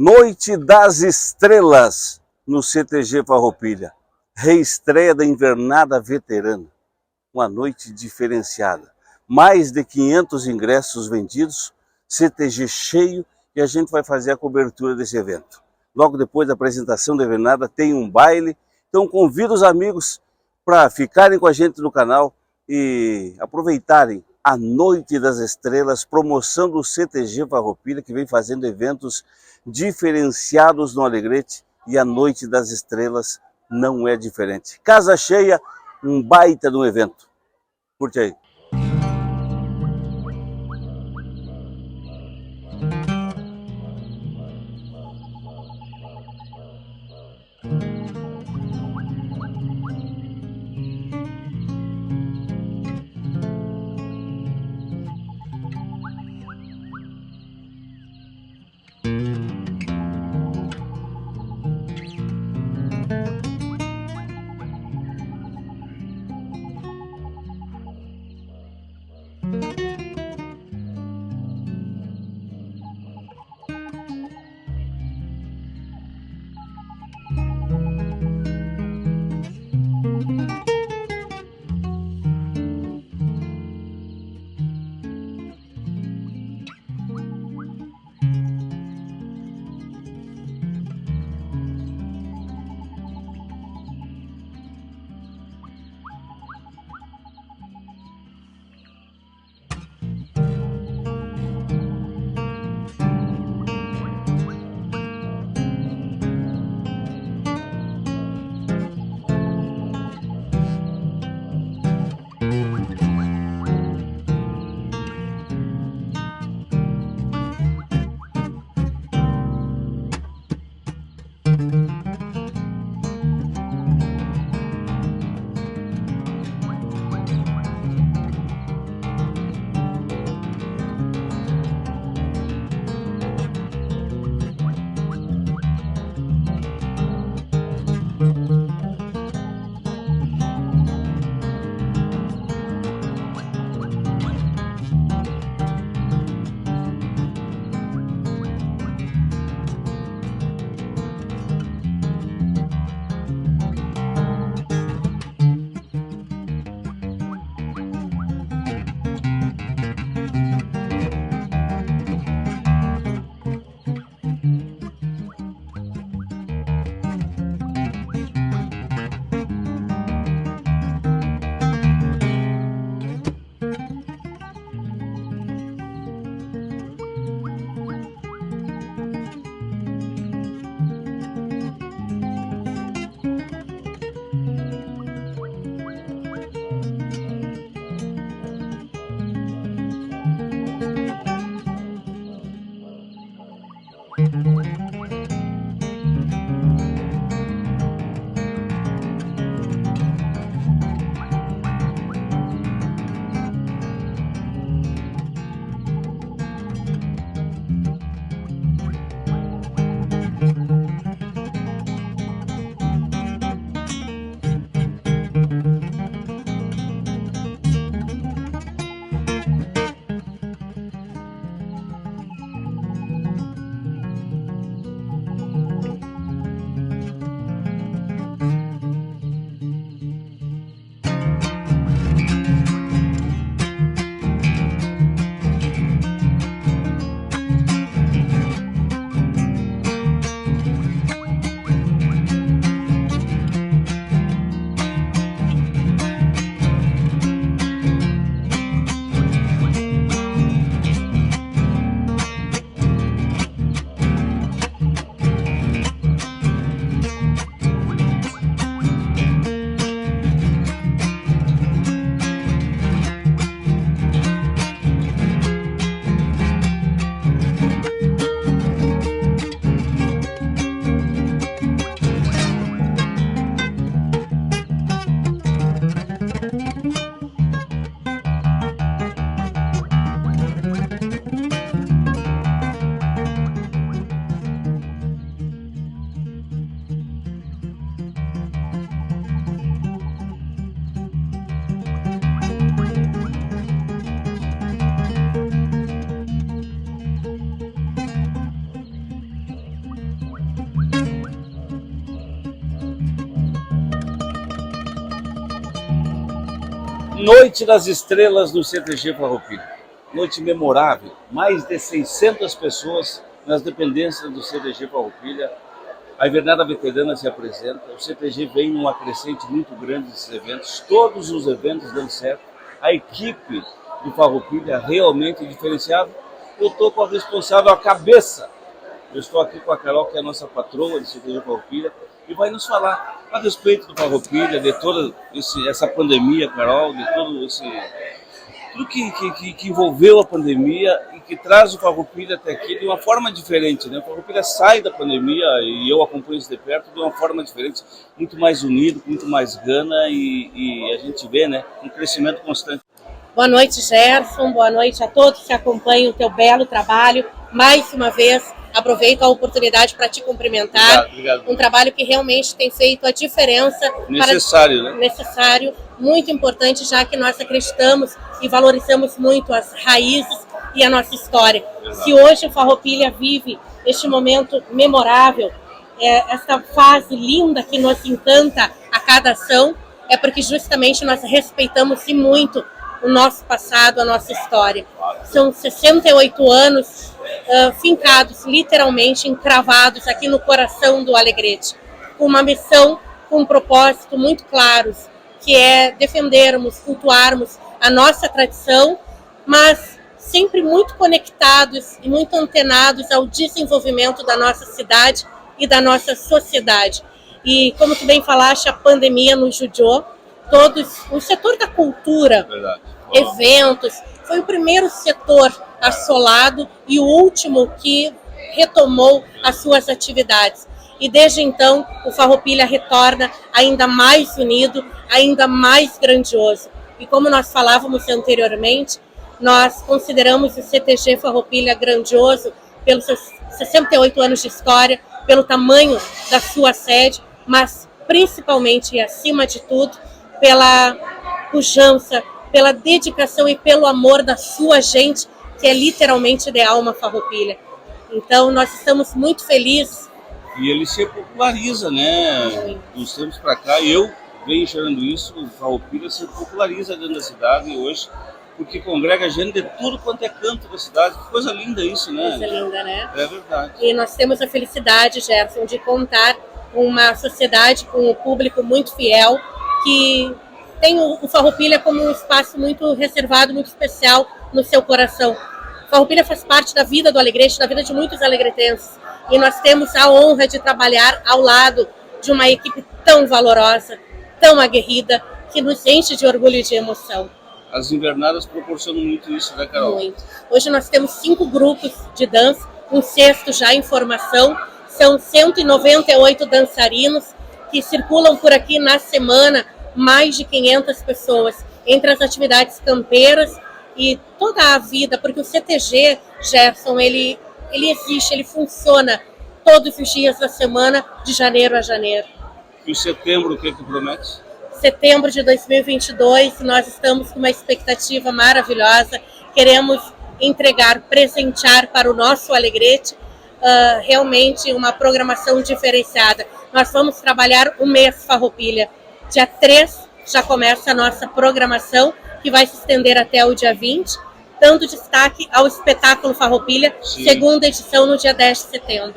Noite das Estrelas no CTG Farroupilha. Reestreia da Invernada Veterana. Uma noite diferenciada. Mais de 500 ingressos vendidos, CTG cheio, e a gente vai fazer a cobertura desse evento. Logo depois da apresentação da Invernada tem um baile, então convido os amigos para ficarem com a gente no canal e aproveitarem a Noite das Estrelas, promoção do CTG Farroupilha, que vem fazendo eventos diferenciados no Alegrete, e a Noite das Estrelas não é diferente. Casa cheia, um baita de um evento. Curte aí. Noite das Estrelas no CTG Farroupilha. Noite memorável. Mais de 600 pessoas nas dependências do CTG Farroupilha. A Invernada Veterana se apresenta. O CTG vem numa crescente muito grande desses eventos. Todos os eventos dando certo. A equipe do Farroupilha realmente diferenciada. Eu estou com a responsável, a cabeça. Eu estou aqui com a Carol, que é a nossa patroa do CTG Farroupilha, e vai nos falar a respeito do Farroupilha, de toda essa pandemia, Carol, de tudo que envolveu a pandemia e que traz o Farroupilha até aqui de uma forma diferente, né? O Farroupilha sai da pandemia, e eu acompanho isso de perto, de uma forma diferente, muito mais unido, com muito mais gana, e a gente vê, né, um crescimento constante. Boa noite, Gerson. Boa noite a todos que acompanham o teu belo trabalho. Mais uma vez, aproveito a oportunidade para te cumprimentar. Obrigado. Um trabalho que realmente tem feito a diferença. Necessário, né? Necessário, muito importante, já que nós acreditamos e valorizamos muito as raízes e a nossa história. Exato. Se hoje o Farroupilha vive este momento memorável, esta fase linda que nos encanta a cada ação, é porque justamente nós respeitamos e muito o nosso passado, a nossa história. São 68 anos fincados, literalmente encravados aqui no coração do Alegrete, com uma missão, com um propósito muito claros, que é defendermos, cultuarmos a nossa tradição, mas sempre muito conectados e muito antenados ao desenvolvimento da nossa cidade e da nossa sociedade. E como tu bem falaste, a pandemia nos judiou. O setor da cultura, Verdade. Eventos, foi o primeiro setor assolado e o último que retomou as suas atividades. E desde então, o Farroupilha retorna ainda mais unido, ainda mais grandioso. E como nós falávamos anteriormente, nós consideramos o CTG Farroupilha grandioso pelos seus 68 anos de história, pelo tamanho da sua sede, mas principalmente e acima de tudo, pela pujança, pela dedicação e pelo amor da sua gente, que é literalmente de alma Farroupilha. Então, nós estamos muito felizes. E ele se populariza, né? Dos tempos para cá, eu venho enxergando isso, o Farroupilha se populariza dentro da cidade hoje, porque congrega gente de tudo quanto é canto da cidade. Que coisa linda isso, né? Coisa linda, né? É verdade. E nós temos a felicidade, Gerson, de contar com uma sociedade, com um público muito fiel, que tem o Farroupilha como um espaço muito reservado, muito especial no seu coração. O Farroupilha faz parte da vida do Alegrete, da vida de muitos alegretenses. E nós temos a honra de trabalhar ao lado de uma equipe tão valorosa, tão aguerrida, que nos enche de orgulho e de emoção. As invernadas proporcionam muito isso, né, Carol? Muito. Hoje nós temos 5 grupos de dança, um sexto já em formação. São 198 dançarinos que circulam por aqui na semana, mais de 500 pessoas, entre as atividades campeiras e toda a vida, porque o CTG, Gerson, ele existe, ele funciona todos os dias da semana, de janeiro a janeiro. E o setembro, o que promete? Setembro de 2022, nós estamos com uma expectativa maravilhosa, queremos entregar, presentear para o nosso Alegrete, realmente uma programação diferenciada. Nós vamos trabalhar um mês Farroupilha. Dia 3 já começa a nossa programação, que vai se estender até o dia 20, dando destaque ao espetáculo Farroupilha, Sim. Segunda edição no dia 10 de setembro.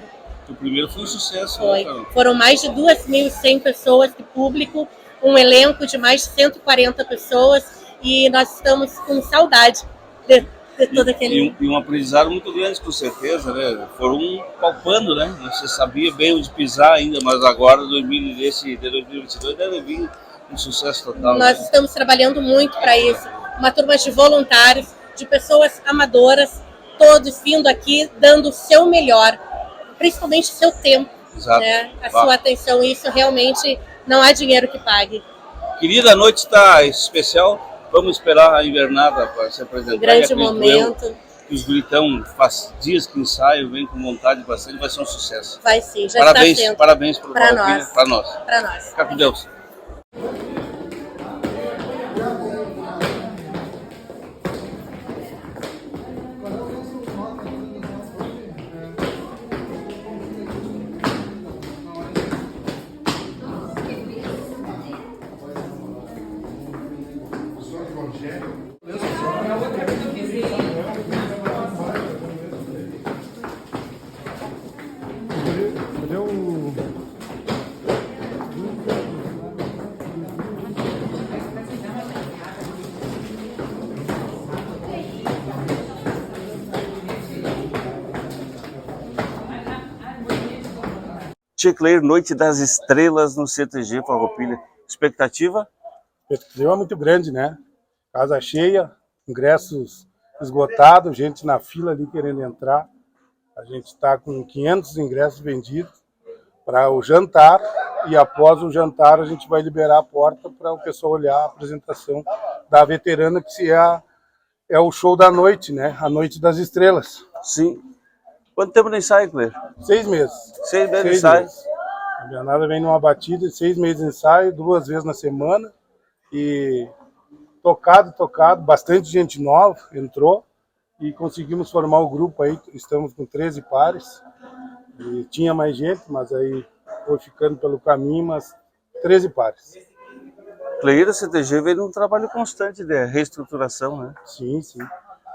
O primeiro foi um sucesso, Foi. Né, Foram mais de 2.100 pessoas de público, um elenco de mais de 140 pessoas, e nós estamos com saudade de todo aquele... E um aprendizado muito grande, com certeza, né? Foram palpando, né? Não se sabia bem onde pisar ainda, mas agora, de 2022, deve vir um sucesso total. Nós estamos trabalhando muito para isso. Uma turma de voluntários, de pessoas amadoras, todos vindo aqui, dando o seu melhor, principalmente o seu tempo, né? A sua atenção. Isso realmente não há dinheiro que pague. Querida, a noite está especial. Vamos esperar a invernada para se apresentar. Um grande momento. Os gritão faz dias que ensaiam, vem com vontade bastante, vai ser um sucesso. Vai sim, já parabéns, está sendo. Parabéns para nós. Para nós. Para nós. Fica com Deus. Tchecler, Noite das Estrelas no CTG Farroupilha. Expectativa? Expectativa muito grande, né? Casa cheia, ingressos esgotados, gente na fila ali querendo entrar. A gente está com 500 ingressos vendidos para o jantar e após o jantar a gente vai liberar a porta para o pessoal olhar a apresentação da veterana, que é o show da noite, né? A Noite das Estrelas. Sim. Quanto tempo de ensaio, Cler? 6 meses. 6 meses de ensaio. A Bernarda vem numa batida de 6 meses de ensaio, 2 vezes na semana. E tocado, bastante gente nova entrou e conseguimos formar o grupo aí. Estamos com 13 pares. E tinha mais gente, mas aí foi ficando pelo caminho, mas 13 pares. Cleir, a CTG vem num trabalho constante de reestruturação, né? Sim.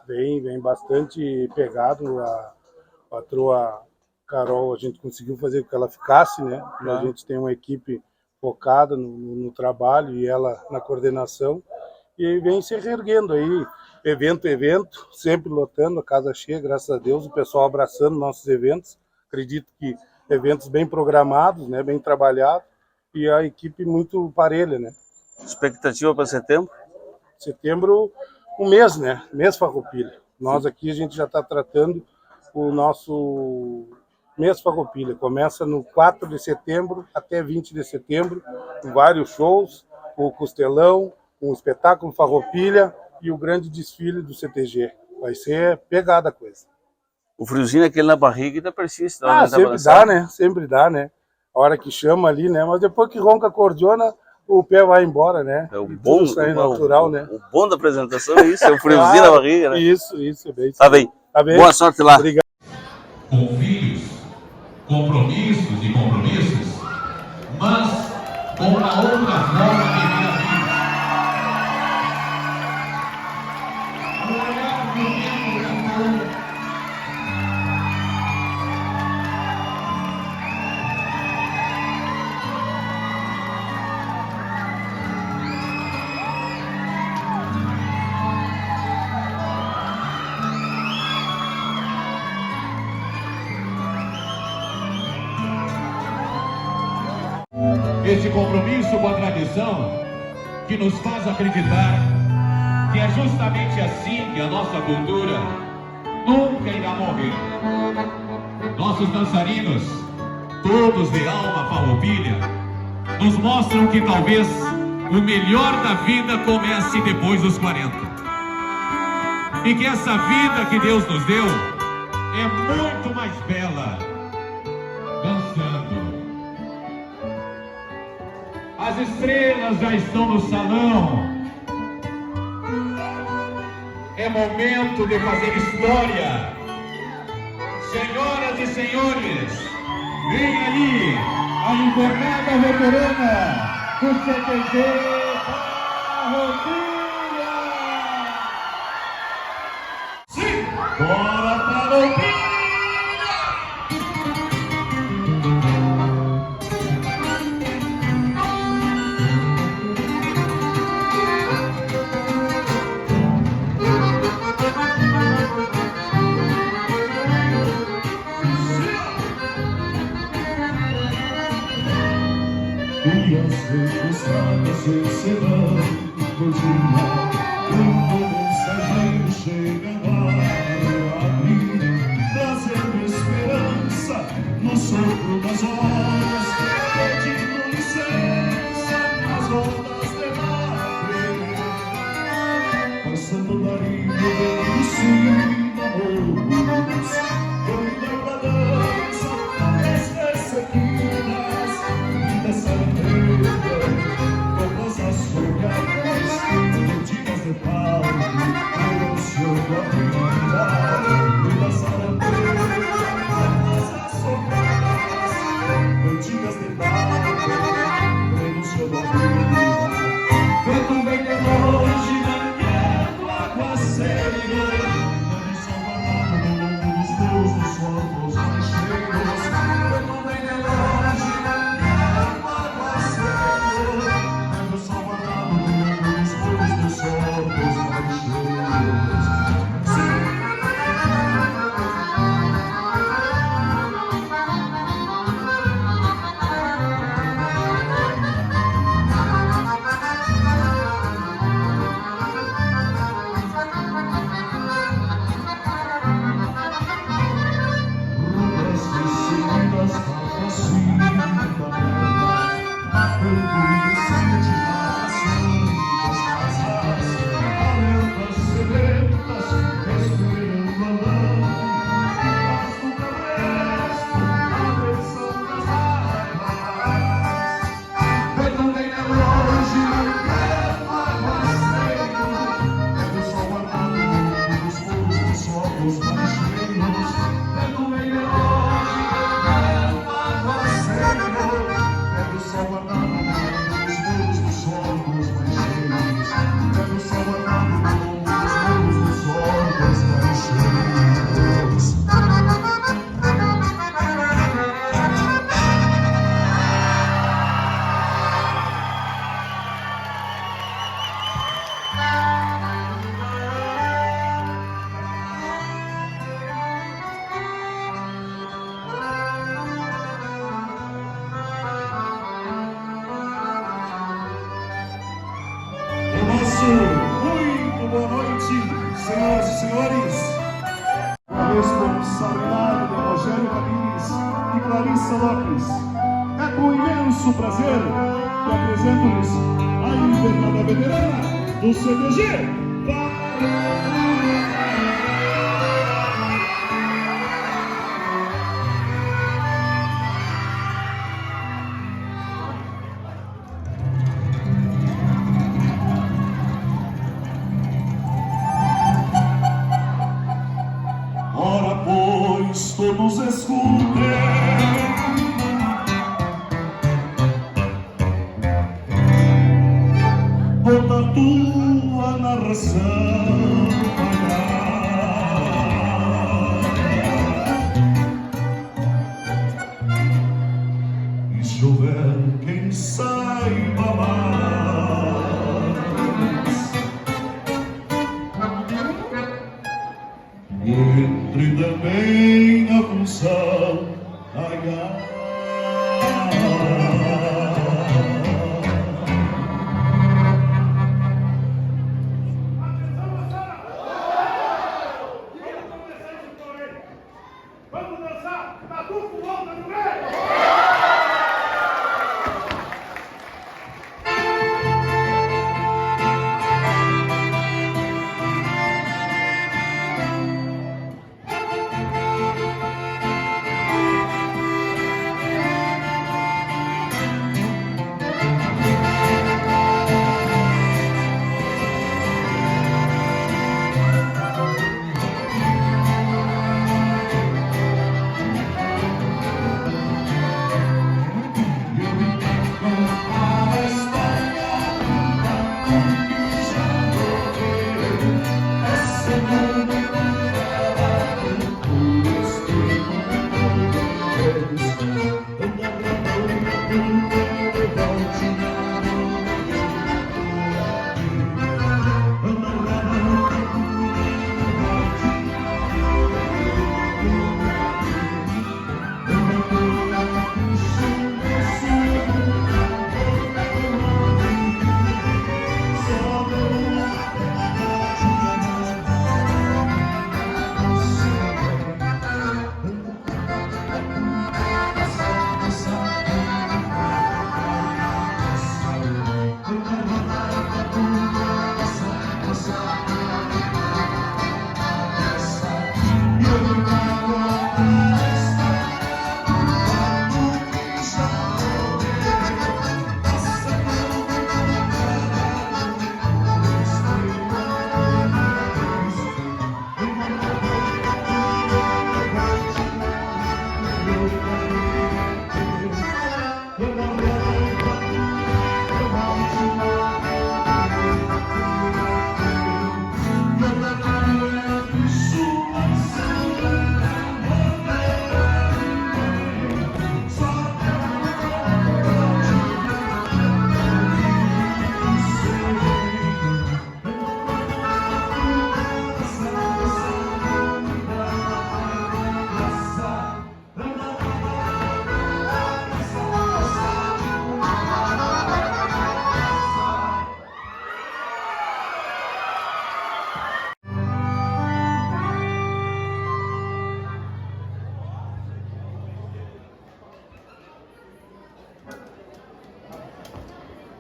Vem bastante pegado. A patroa Carol, a gente conseguiu fazer com que ela ficasse, né? A gente tem uma equipe focada no trabalho e ela na coordenação. E vem se reerguendo aí, evento, sempre lotando, a casa cheia, graças a Deus, o pessoal abraçando nossos eventos. Acredito que eventos bem programados, né? Bem trabalhados e a equipe muito parelha, né? Expectativa para setembro? Setembro, um mês, né? Mês Farroupilha. Nós aqui a gente já está tratando o nosso mês Farroupilha. Começa no 4 de setembro até 20 de setembro, com vários shows, o Costelão, um espetáculo Farroupilha e o grande desfile do CTG. Vai ser pegada a coisa. O friozinho aquele na barriga ainda persiste. Sempre dá, né? A hora que chama ali, né? Mas depois que ronca a cordiona, o pé vai embora, né? É o bom, natural, né? O bom da apresentação é isso, é o friozinho na barriga, né? Isso, é bem isso. Tá bem. Boa sorte lá. Obrigado. Com filhos, compromissos e compromissos, mas com uma outra forma de ver a vida. Esse compromisso com a tradição que nos faz acreditar que é justamente assim que a nossa cultura nunca irá morrer. Nossos dançarinos, todos de alma farroupilha, nos mostram que talvez o melhor da vida comece depois dos 40. E que essa vida que Deus nos deu é muito mais bela dançando. As estrelas já estão no salão. É momento de fazer história. Senhoras e senhores, vem aí a invernada veterana do CTG Farroupilha. Sim, bora Farroupilha! E as circunstâncias serão do dia, quando o mensageiro chega a abrir, trazendo esperança no sopro das horas, pedindo licença nas ondas de mar, passando da linha do cima, doida pra dança, nestas sequinas, dessa bandeira, todas as folhadas, cantigas de pau, no seu guarda, e da sarandeira, todas as folhadas, cantigas de pau, no seu guarda. Quando vem de longe, manhã do aguaceiro, não me salva nada, não me França Lopes. É com imenso prazer que apresento-lhes a invernada veterana do CTG. Ora, pois, todos escutem. Toda tua narração e se houver quem saiba mais, entre também a função. Vamos dançar! Batuco, volta no meio!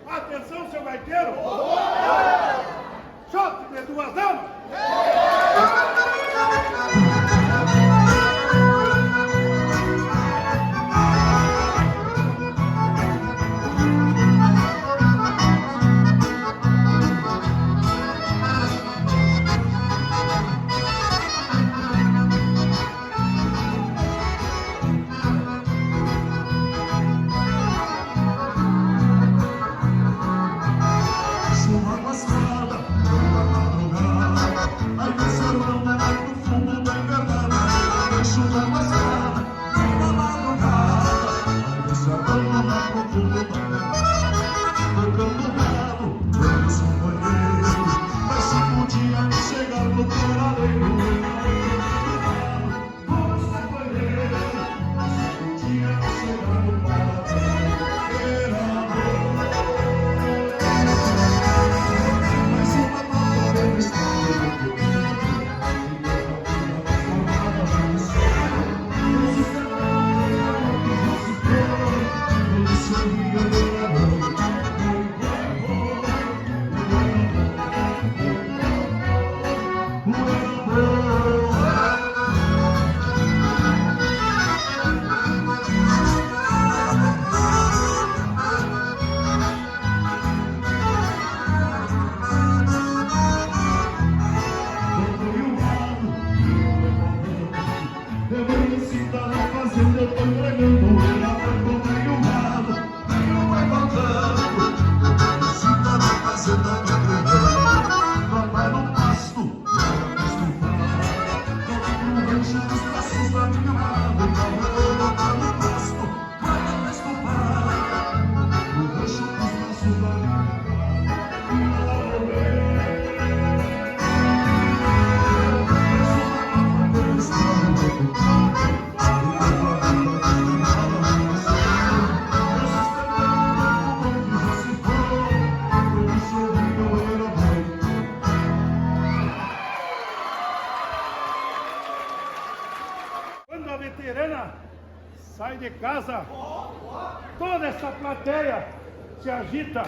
Atenção, seu gaiteiro! Choque de duas damas! casa, toda essa plateia se agita.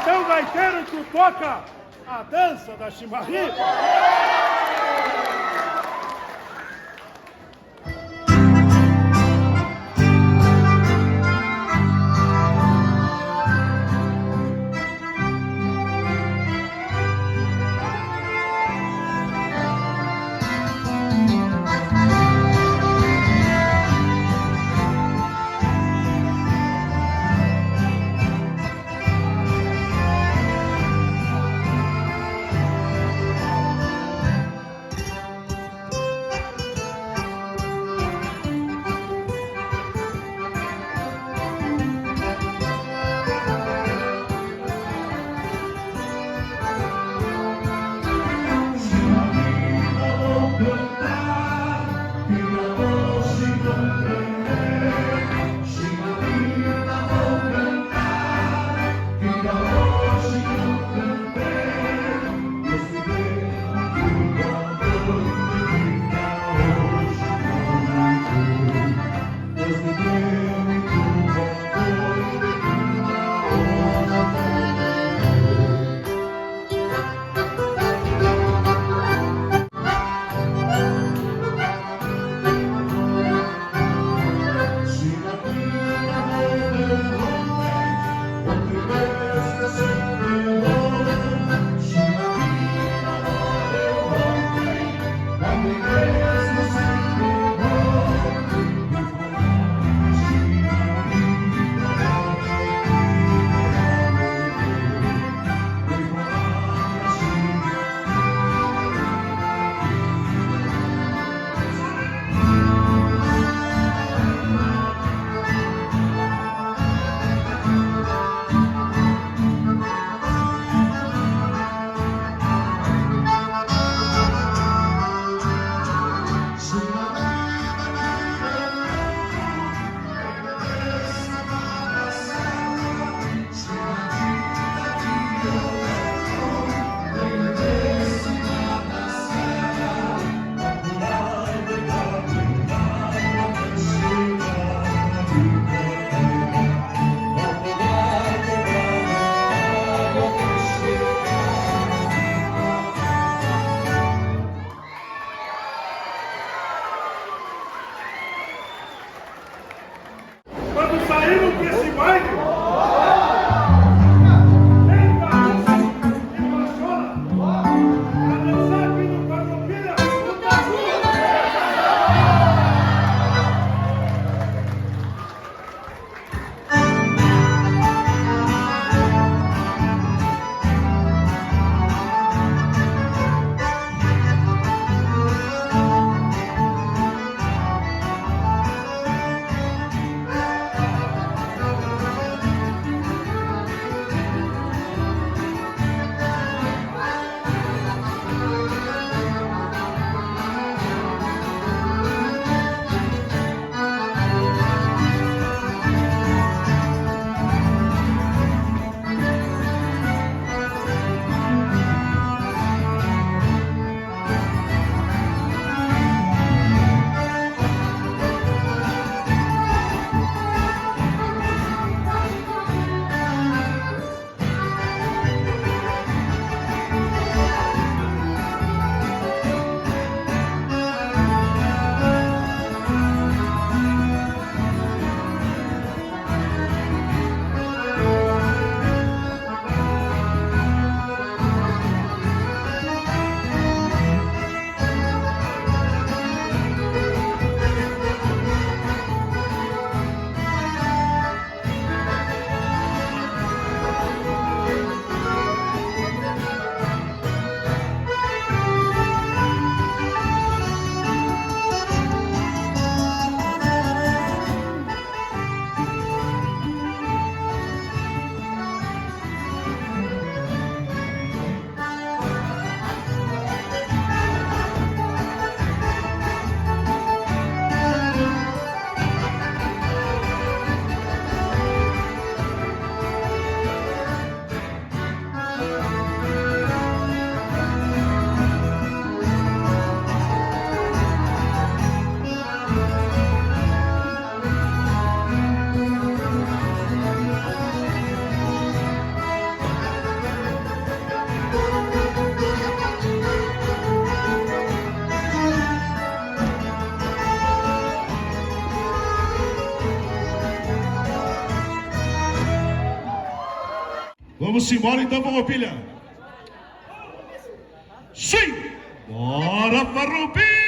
Então, gaiteiro, tu toca a dança da chimarrita. Quando saímos para esse baile, vem cá, e emociona, a dançar aqui no Farroupilha, no Brasil. Vamos embora então, Farroupilha. Sim! Bora, Farroupilha!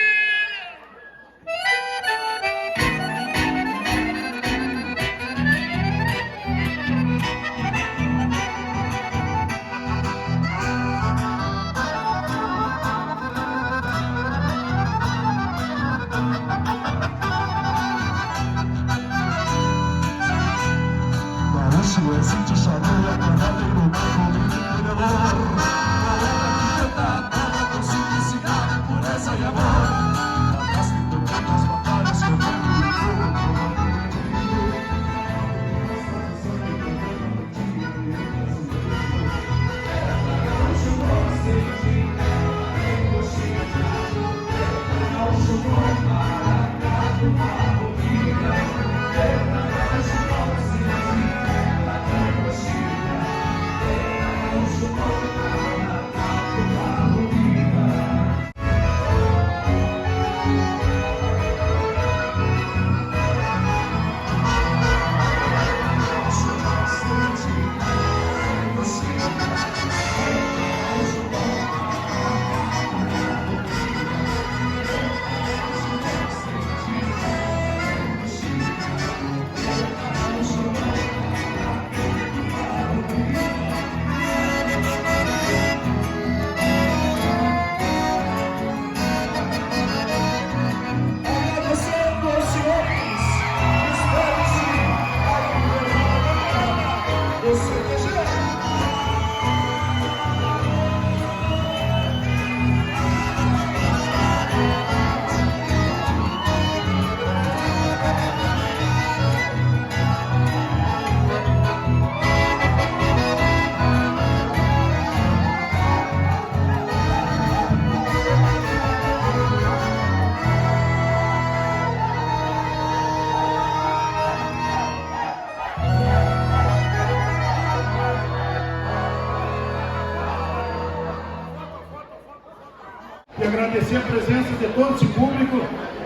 E agradecer a presença de todo esse público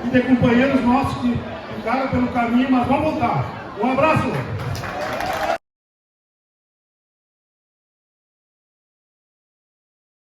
e de companheiros nossos que ficaram pelo caminho, mas vão voltar. Um abraço!